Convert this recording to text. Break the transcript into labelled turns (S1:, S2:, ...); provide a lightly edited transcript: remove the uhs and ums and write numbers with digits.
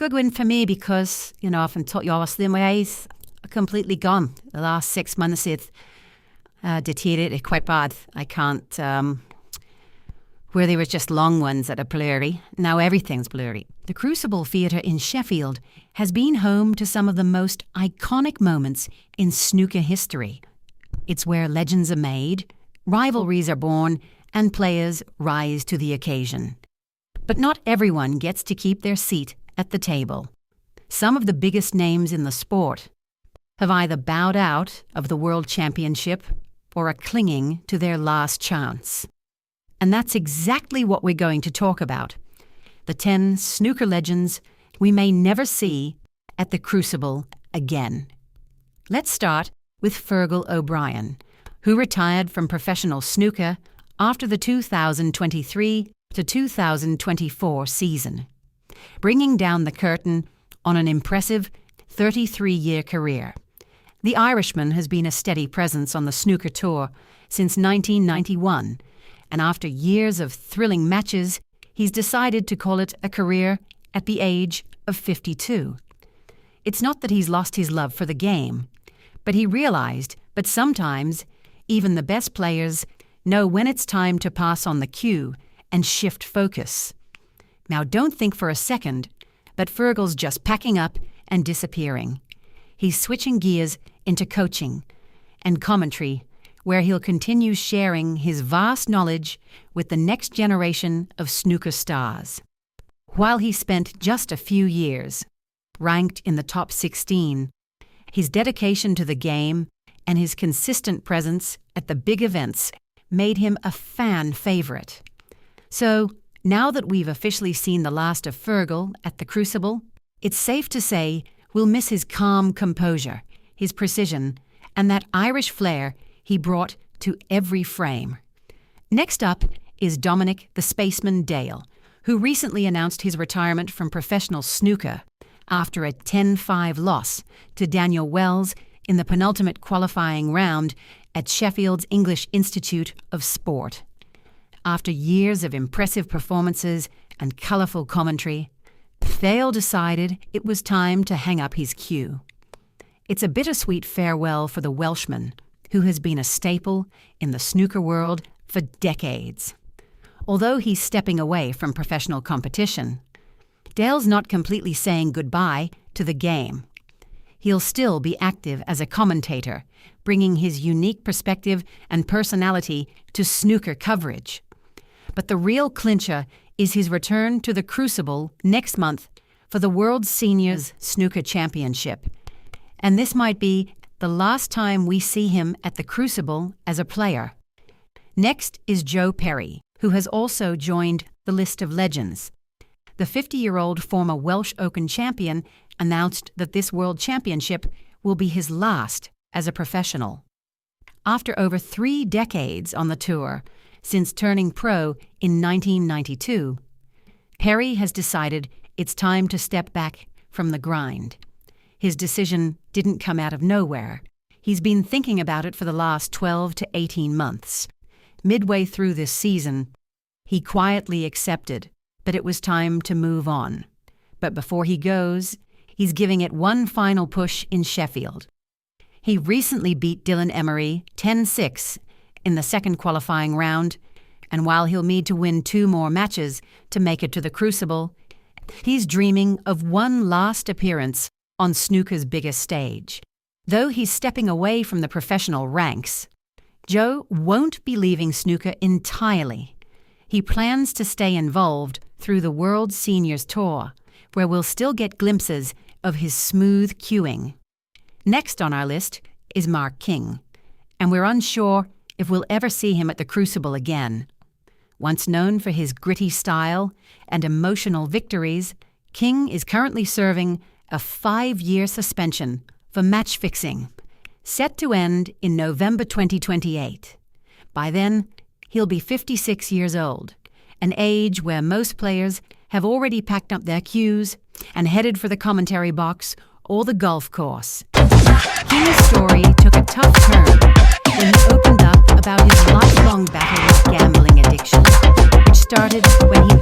S1: good win for me because, often taught you obviously my eyes are completely gone. The last 6 months it deteriorated quite bad. I can't, where they were just long ones that are blurry, now everything's blurry. The Crucible Theatre in Sheffield has been home to some of the most iconic moments in snooker history. It's where legends are made, rivalries are born, and players rise to the occasion. But not everyone gets to keep their seat at the table. Some of the biggest names in the sport have either bowed out of the World Championship or are clinging to their last chance. And that's exactly what we're going to talk about. The 10 snooker legends we may never see at the Crucible again. Let's start with Fergal O'Brien, who retired from professional snooker after the 2023 to 2024 season, bringing down the curtain on an impressive 33-year career. The Irishman has been a steady presence on the snooker tour since 1991, and after years of thrilling matches, he's decided to call it a career at the age of 52. It's not that he's lost his love for the game, but he realized that sometimes even the best players know when it's time to pass on the cue and shift focus. Now don't think for a second that Fergal's just packing up and disappearing. He's switching gears into coaching and commentary, where he'll continue sharing his vast knowledge with the next generation of snooker stars. While he spent just a few years ranked in the top 16, his dedication to the game and his consistent presence at the big events made him a fan favorite. So, now that we've officially seen the last of Fergal at the Crucible, it's safe to say we'll miss his calm composure, his precision, and that Irish flair he brought to every frame. Next up is Dominic the Spaceman Dale, who recently announced his retirement from professional snooker after a 10-5 loss to Daniel Wells in the penultimate qualifying round at Sheffield's English Institute of Sport. After years of impressive performances and colourful commentary, Dale decided it was time to hang up his cue. It's a bittersweet farewell for the Welshman, who has been a staple in the snooker world for decades. Although he's stepping away from professional competition, Dale's not completely saying goodbye to the game. He'll still be active as a commentator, bringing his unique perspective and personality to snooker coverage. But the real clincher is his return to the Crucible next month for the World Seniors Snooker Championship. And this might be the last time we see him at the Crucible as a player. Next is Joe Perry, who has also joined the list of legends. The 50-year-old former Welsh Open champion announced that this World Championship will be his last as a professional. After over 3 decades on the tour, since turning pro in 1992, Perry has decided it's time to step back from the grind. His decision didn't come out of nowhere. He's been thinking about it for the last 12 to 18 months. Midway through this season, he quietly accepted that it was time to move on. But before he goes, he's giving it one final push in Sheffield. He recently beat Dylan Emery 10-6 in the second qualifying round, and while he'll need to win 2 more matches to make it to the Crucible, he's dreaming of one last appearance on snooker's biggest stage. Though he's stepping away from the professional ranks, Joe won't be leaving snooker entirely. He plans to stay involved through the World Seniors Tour, where we'll still get glimpses of his smooth cueing. Next on our list is Mark King, and we're unsure if we'll ever see him at the Crucible again. Once known for his gritty style and emotional victories, King is currently serving a 5-year suspension for match fixing, set to end in November 2028. By then, he'll be 56 years old, an age where most players have already packed up their cues and headed for the commentary box or the golf course. King's story took a tough turn when he opened up about his lifelong battle with gambling addiction, which started when he